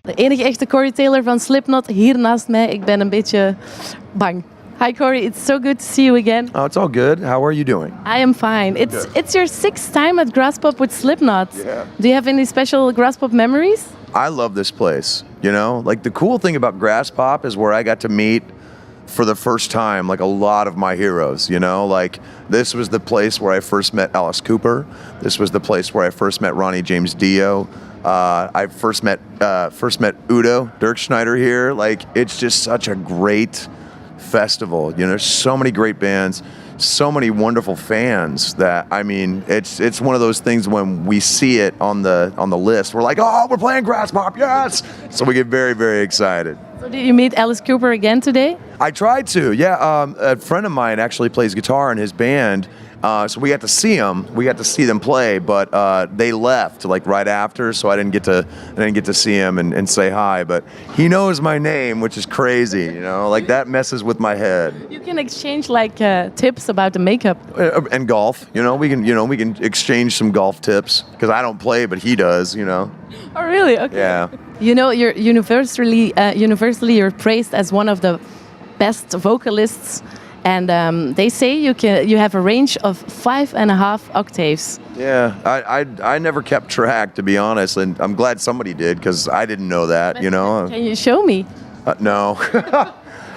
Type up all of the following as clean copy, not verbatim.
De enige echte Corey Taylor van Slipknot hier naast mij. Ik ben een beetje bang. Hi Corey, it's so good to see you again. Oh, it's all good. How are you doing? I am fine. It's your 6th time at Graspop with Slipknot. Yeah. Do you have any special Graspop memories? I love this place. You know, like the cool thing about Graspop is where I got to meet for the first time, like a lot of my heroes, you know, like this was the place where I first met Alice Cooper. This was the place where I first met Ronnie James Dio. I first met Udo Dirk Schneider here. Like, it's just such a great festival. You know, there's so many great bands, so many wonderful fans that, I mean, it's one of those things when we see it on the list, we're like, oh, we're playing Graspop, yes! So we get very, very excited. So did you meet Alice Cooper again today? I tried to, yeah. A friend of mine actually plays guitar in his band, so we got to see them. We got to see them play, but they left like right after, so I didn't get to see him and say hi. But he knows my name, which is crazy, you know. Like that messes with my head. You can exchange like tips about the makeup. And golf, you know, we can exchange some golf tips because I don't play, but he does, you know. Oh, really? Okay. Yeah. You know, you're universally you're praised as one of the best vocalists, and they say you have a range of 5.5 octaves. Yeah, I never kept track, to be honest, and I'm glad somebody did because I didn't know that. You know. Can you show me? No.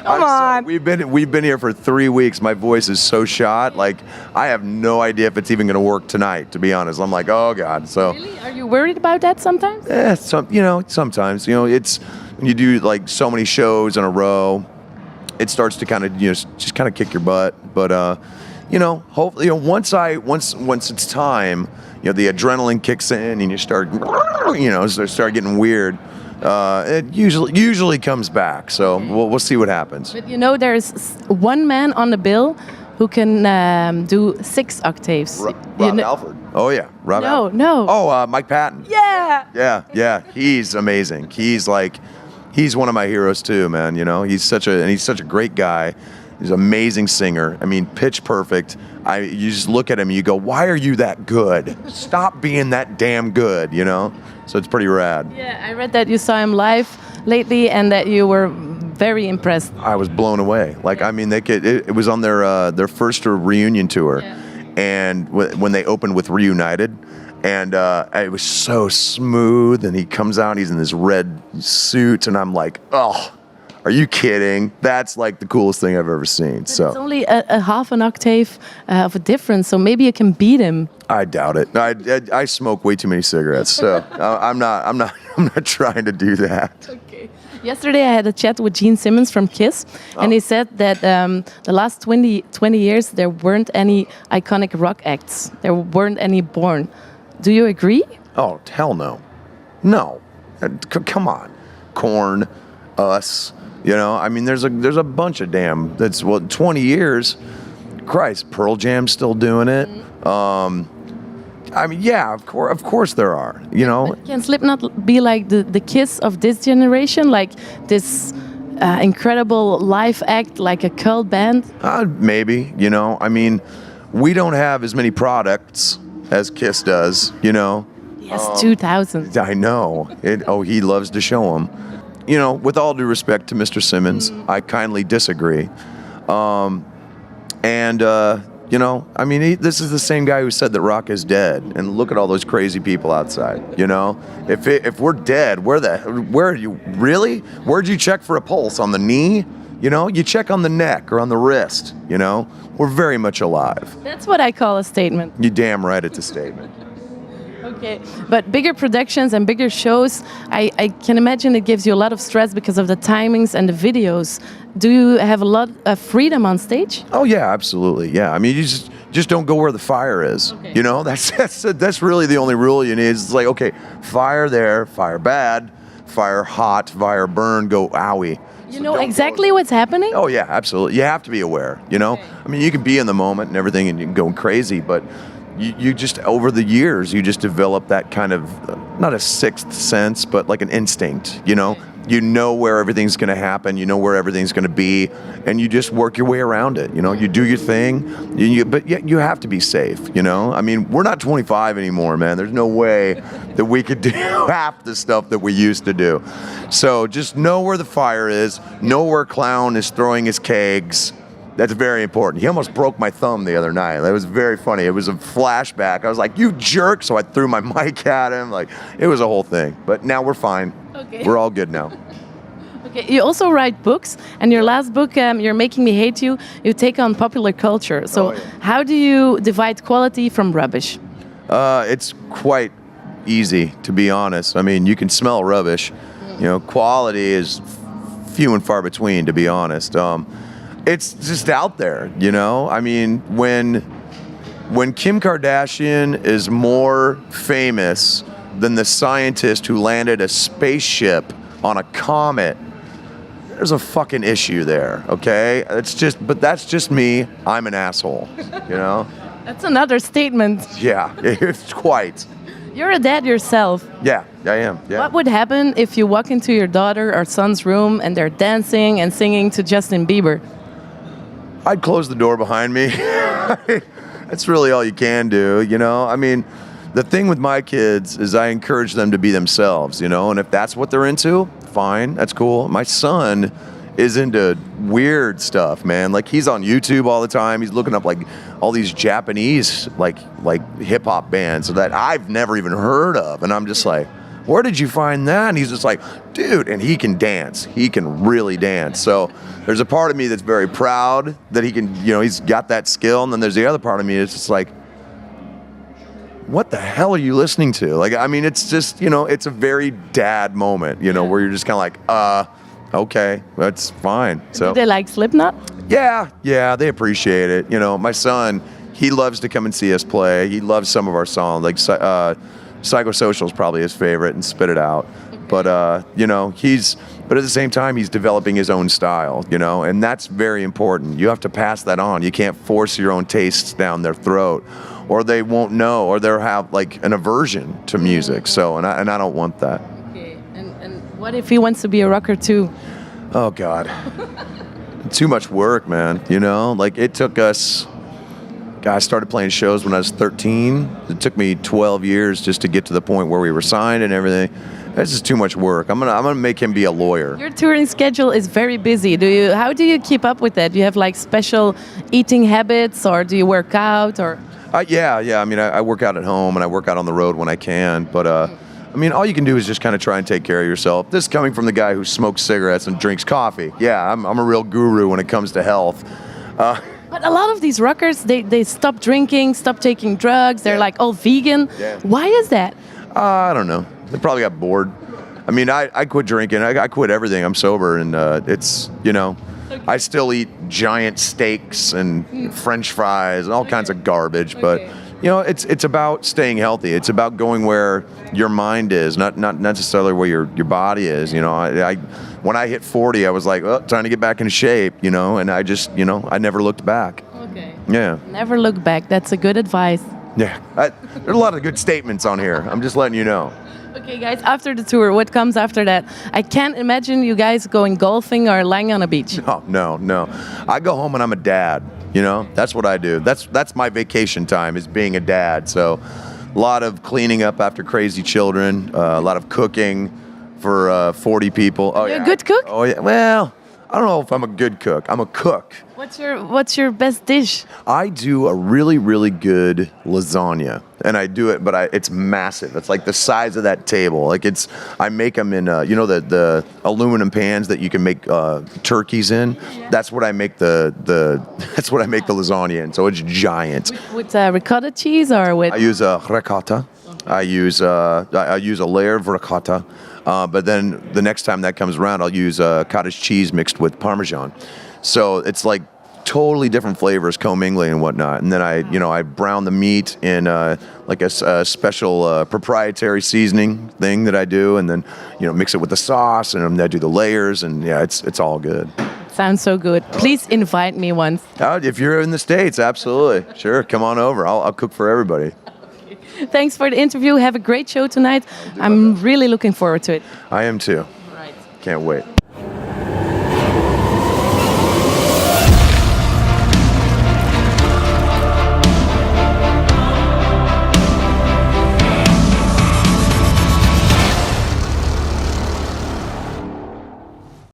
Come on. We've been here for 3 weeks. My voice is so shot. Like I have no idea if it's even going to work tonight. To be honest, I'm like, oh god. So. Really? Are you worried about that sometimes? Sometimes. You know, it's when you do like so many shows in a row, it starts to kind of just kind of kick your butt. But hopefully, once it's time, the adrenaline kicks in and you start getting weird. It usually comes back, so we'll see what happens. But there's one man on the bill who can do 6 octaves. Rob Alford. Oh yeah, Rob Alford. No. Oh, Mike Patton. Yeah. Yeah. He's amazing. He's one of my heroes too, man. You know, he's such a great guy. He's an amazing singer. I mean, pitch perfect. You just look at him and you go, why are you that good? Stop being that damn good, you know? So it's pretty rad. Yeah, I read that you saw him live lately and that you were very impressed. I was blown away. Like, I mean, it was on their first reunion tour. Yeah. And when they opened with Reunited, and it was so smooth, and he comes out, he's in this red suit, and I'm like, oh, are you kidding? That's like the coolest thing I've ever seen. But so it's only a half an octave of a difference, so maybe you can beat him. I doubt it. I smoke way too many cigarettes, so I'm not trying to do that. Okay. Yesterday I had a chat with Gene Simmons from Kiss, and he said that the last 20 years there weren't any iconic rock acts. There weren't any born. Do you agree? Oh, hell no. No. Come on. Korn, Us, I mean, there's a bunch of 20 years. Christ, Pearl Jam's still doing it. I mean, yeah, of course there are, But can Slipknot be like the Kiss of this generation? Like this incredible live act, like a cult band? Maybe, I mean, we don't have as many products as Kiss does, Yes, 2,000. I know. He loves to show them. With all due respect to Mr. Simmons, I kindly disagree. I mean, this is the same guy who said that rock is dead. And look at all those crazy people outside. If we're dead, where are you really? Where'd you check for a pulse? On the knee? You check on the neck or on the wrist. We're very much alive. That's what I call a statement. You're damn right it's a statement. Okay, but bigger productions and bigger shows, I can imagine it gives you a lot of stress because of the timings and the videos. Do you have a lot of freedom on stage? Oh yeah, absolutely. Yeah, I mean, you just don't go where the fire is. Okay. That's really the only rule you need. It's like, okay, fire there, fire bad, fire hot, fire burn, go owie. You know exactly what's happening? Oh yeah, absolutely. You have to be aware. Okay. I mean, you can be in the moment and everything, and you can go crazy, but you just, over the years, you just develop that kind of, not a sixth sense, but like an instinct, you know where everything's going to happen, you know where everything's going to be, and you just work your way around it. You know, you do your thing, but yet you have to be safe. You know, I mean, we're not 25 anymore, man. There's no way that we could do half the stuff that we used to do. So just know where the fire is, know where Clown is throwing his kegs. That's very important. He almost broke my thumb the other night. That was very funny. It was a flashback. I was like, "You jerk!" So I threw my mic at him. Like, it was a whole thing. But now we're fine. Okay. We're all good now. Okay. You also write books, and your last book, "You're Making Me Hate You," you take on popular culture. So, how do you divide quality from rubbish? It's quite easy, to be honest. I mean, you can smell rubbish. You know, quality is few and far between, to be honest. It's just out there, you know? I mean, when Kim Kardashian is more famous than the scientist who landed a spaceship on a comet, there's a fucking issue there, okay? But that's just me. I'm an asshole, you know? That's another statement. Yeah, it's quite. You're a dad yourself. Yeah, I am. Yeah. What would happen if you walk into your daughter or son's room and they're dancing and singing to Justin Bieber? I'd close the door behind me. That's really all you can do, you know? I mean, the thing with my kids is I encourage them to be themselves, you know? And if that's what they're into, fine, that's cool. My son is into weird stuff, man. Like, he's on YouTube all the time. He's looking up, like, all these Japanese, like hip-hop bands that I've never even heard of. And I'm just like, where did you find that? And he's just like, dude, and he can dance. He can really dance. So there's a part of me that's very proud that he can, you know, he's got that skill. And then there's the other part of me that's just like, what the hell are you listening to? Like, I mean, it's just, you know, it's a very dad moment, you know, where you're just kind of like, okay, that's fine. So do they like Slipknot? Yeah, they appreciate it. You know, my son, he loves to come and see us play. He loves some of our songs, like Psychosocial is probably his favorite, and Spit It Out. But you know, but at the same time, he's developing his own style, you know, and that's very important. You have to pass that on. You can't force your own tastes down their throat, or they won't know, or they'll have like an aversion to music. So, and I don't want that. Okay, and what if he wants to be a rocker too? Oh God, too much work, man. You know, like it took us. I started playing shows when I was 13. It took me 12 years just to get to the point where we were signed and everything. That's just too much work. I'm gonna make him be a lawyer. Your touring schedule is very busy. How do you keep up with that? Do you have like special eating habits, or do you work out, or? Yeah. I mean, I work out at home and I work out on the road when I can. But I mean, all you can do is just kind of try and take care of yourself. This is coming from the guy who smokes cigarettes and drinks coffee. Yeah, I'm a real guru when it comes to health. But a lot of these rockers, they stop drinking, stop taking drugs. They're like all vegan. Yeah. Why is that? I don't know. They probably got bored. I mean, I quit drinking. I quit everything. I'm sober, and it's, you know, I still eat giant steaks and French fries and all kinds of garbage. But you know, it's about staying healthy. It's about going where your mind is, not necessarily where your body is. You know, I when I hit 40, I was like, oh, trying to get back into shape. You know, and I just, you know, I never looked back. Okay. Yeah. Never look back. That's a good advice. Yeah. There's a lot of good statements on here. I'm just letting you know. Okay, guys, after the tour, what comes after that? I can't imagine you guys going golfing or lying on a beach. Oh, no. I go home and I'm a dad. You know, that's what I do. That's my vacation time, is being a dad. So a lot of cleaning up after crazy children, a lot of cooking for 40 people. Oh, You're a good cook? Oh, yeah. Well, I don't know if I'm a good cook. I'm a cook. What's your best dish? I do a really, really good lasagna, and I do it, but it's massive. It's like the size of that table. Like I make them in, you know, the aluminum pans that you can make turkeys in. Yeah. That's what I make that's what I make the lasagna in. So it's giant. With ricotta cheese or with? I use ricotta. I use a layer of ricotta. But then the next time that comes around, I'll use cottage cheese mixed with Parmesan. So it's like totally different flavors commingling and whatnot. And then I brown the meat in like a special proprietary seasoning thing that I do, and then mix it with the sauce, and then I do the layers, and yeah, it's all good. Sounds so good. Please invite me once. If you're in the States, absolutely, sure, come on over. I'll cook for everybody. Thanks for the interview. Have a great show tonight. I'm really looking forward to it. I am too. Right. Can't wait.